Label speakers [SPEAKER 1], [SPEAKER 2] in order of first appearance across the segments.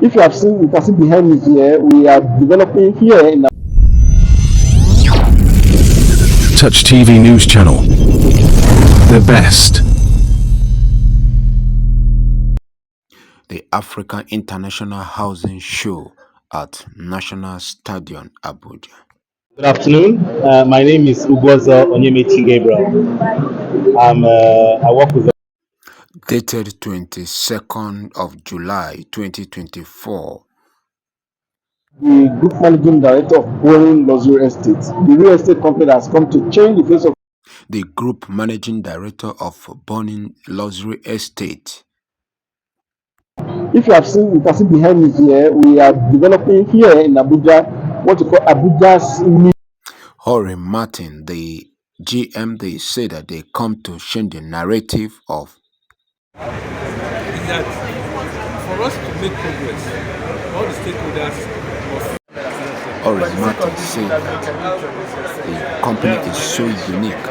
[SPEAKER 1] If you can see behind me here, we are developing here in
[SPEAKER 2] Touch TV News Channel. The best.
[SPEAKER 3] The African International Housing Show at National Stadium, Abuja.
[SPEAKER 4] Good afternoon. My name is Ugwozo Onyemechi Gabriel. I work with
[SPEAKER 3] Dated 22nd of July 2024.
[SPEAKER 1] the group managing director of Boing Luxury Estate, the real estate company that has come to change the face of
[SPEAKER 3] The group managing director of Boing Luxury Estate.
[SPEAKER 1] If you can see behind me here, we are developing here in Abuja what we call Abuja's
[SPEAKER 3] Hori Martin, the GM, they say that they come to change the narrative of
[SPEAKER 5] is that for us to make progress, all the stakeholders must.
[SPEAKER 3] Hori Martin said that the company is so unique.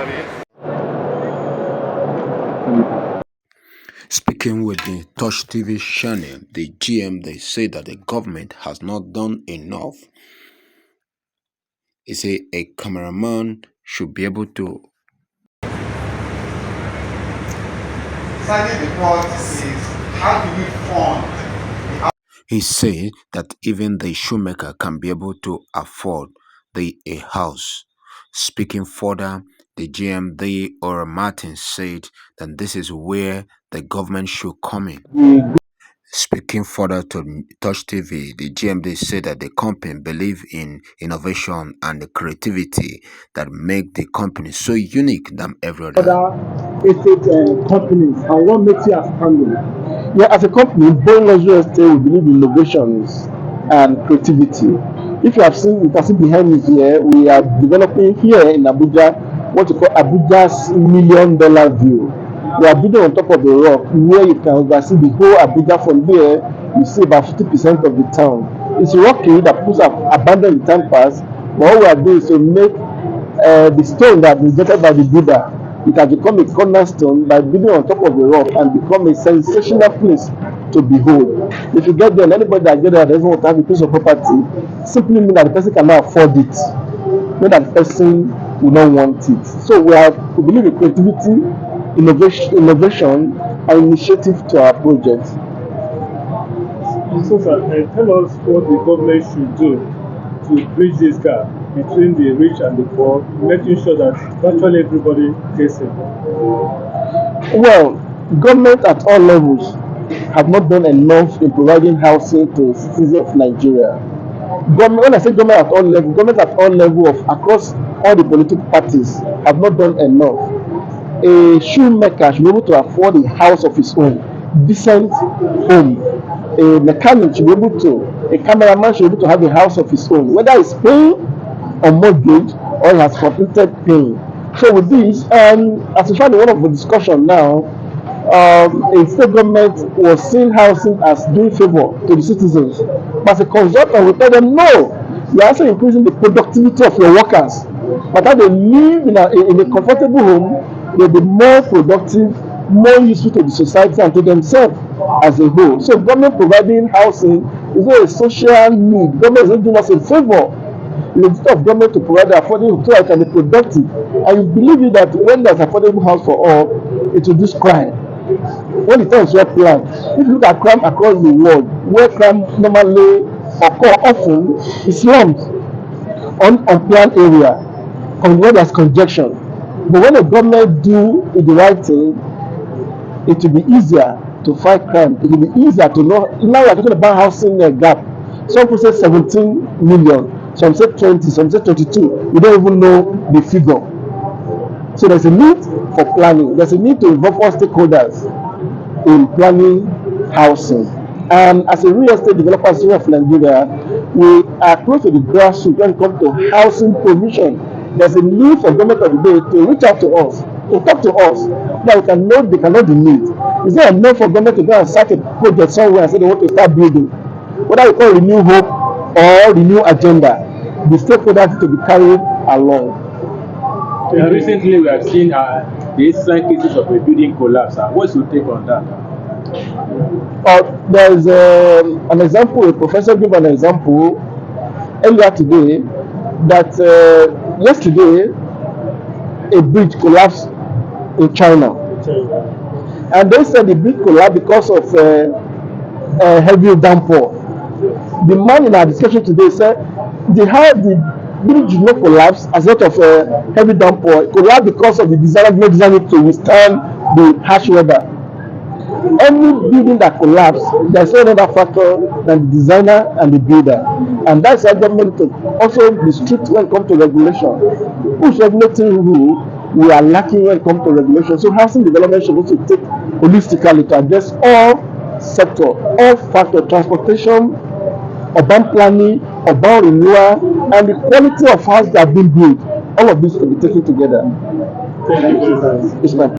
[SPEAKER 3] Speaking with the Touch TV channel, the GM, they say that the government has not done enough. He say a cameraman should be able to.
[SPEAKER 6] Sadly, the point is, how do we fund?
[SPEAKER 3] He said that even the shoemaker can be able to afford a house. Speaking further, the GMD or Martin said that this is where the government should come in. Speaking further to Touch TV, the GMD said that the company believe in innovation and the creativity that make the company so unique than every other
[SPEAKER 1] estate companies, and what makes you outstanding? Yeah, as a company, Boing Luxury Estate, we believe in innovations and creativity. If you can see behind me here, we are developing here in Abuja what we call Abuja's $1 million view. We are building on top of the rock where you can oversee the whole Abuja. From there, you see about 50% of the town. It's rocky that people have abandoned the town pass. But what we are doing is to make the stone that is rejected by the builder, it has become a cornerstone by building on top of the rock and become a sensational place to behold. If you get there, anybody that get there that doesn't want to have a piece of property, simply mean that the person cannot afford it, not that the person will not want it. So we believe in creativity, innovation and initiative to our project.
[SPEAKER 7] So, sir, tell us what the government should do to bridge this gap between the rich and the poor, making sure that virtually everybody gets it.
[SPEAKER 1] Well, government at all levels have not done enough in providing housing to citizens of Nigeria. Government, when I say government at all levels of across all the political parties have not done enough. A shoemaker should be able to afford a house of his own, decent home. A mechanic should be able to, a cameraman should be able to have a house of his own, whether he's paying on mortgage or he has completed paying. So with this, as a part of one of the discussion now, a state government was seeing housing as doing favor to the citizens. But as a consultant, we tell them, no, you're also increasing the productivity of your workers. But that they live in a comfortable home, they'll be more productive, more useful to the society and to themselves as a whole. So government providing housing is not a social need. Government is not doing us a favor. It's the duty of government to provide affordable so it can be productive. And you believe it that when there's affordable house for all, it will reduce crime. When the time is well planned, if you look at crime across the world, where crime normally occur often is slums, unplanned area, where there's congestion. But when the government do the right thing, it will be easier to fight crime. It will be easier to know. Now we are talking about housing gap. Some people say 17 million, some say 20, some say 22. We don't even know the figure. So there's a need for planning. There's a need to involve all stakeholders in planning housing. And as a real estate developer of Nigeria, we are close to the grassroots when it comes to housing provision. There's a need for government of the day to reach out to us, to talk to us, that we can know they cannot be need. Is there enough for government to go and start a project somewhere and say they want to start building? Whether we call Renew Hope or Renew Agenda, the stakeholders to be carried along.
[SPEAKER 4] Recently, we have seen the excellent cases of a building collapse. What's your take on that?
[SPEAKER 1] There is an example, a professor gave an example earlier today that yesterday a bridge collapsed in China. And they said the bridge collapsed because of a heavy downpour. The man in our discussion today said the bridge did not collapse as a result of a heavy downpour. It collapsed because of the designer not designed it to withstand the harsh weather. Any building that collapses, there's no other factor than the designer and the builder. And that's why government to also be strict when it comes to regulation. Who's regulating who? We are lacking when it comes to regulation. So housing development should also take holistically to address all sector, all factors, transportation, urban planning, urban renewal, and the quality of house that have been built. All of this will be taken together.
[SPEAKER 7] Thank you for your time.
[SPEAKER 1] It's my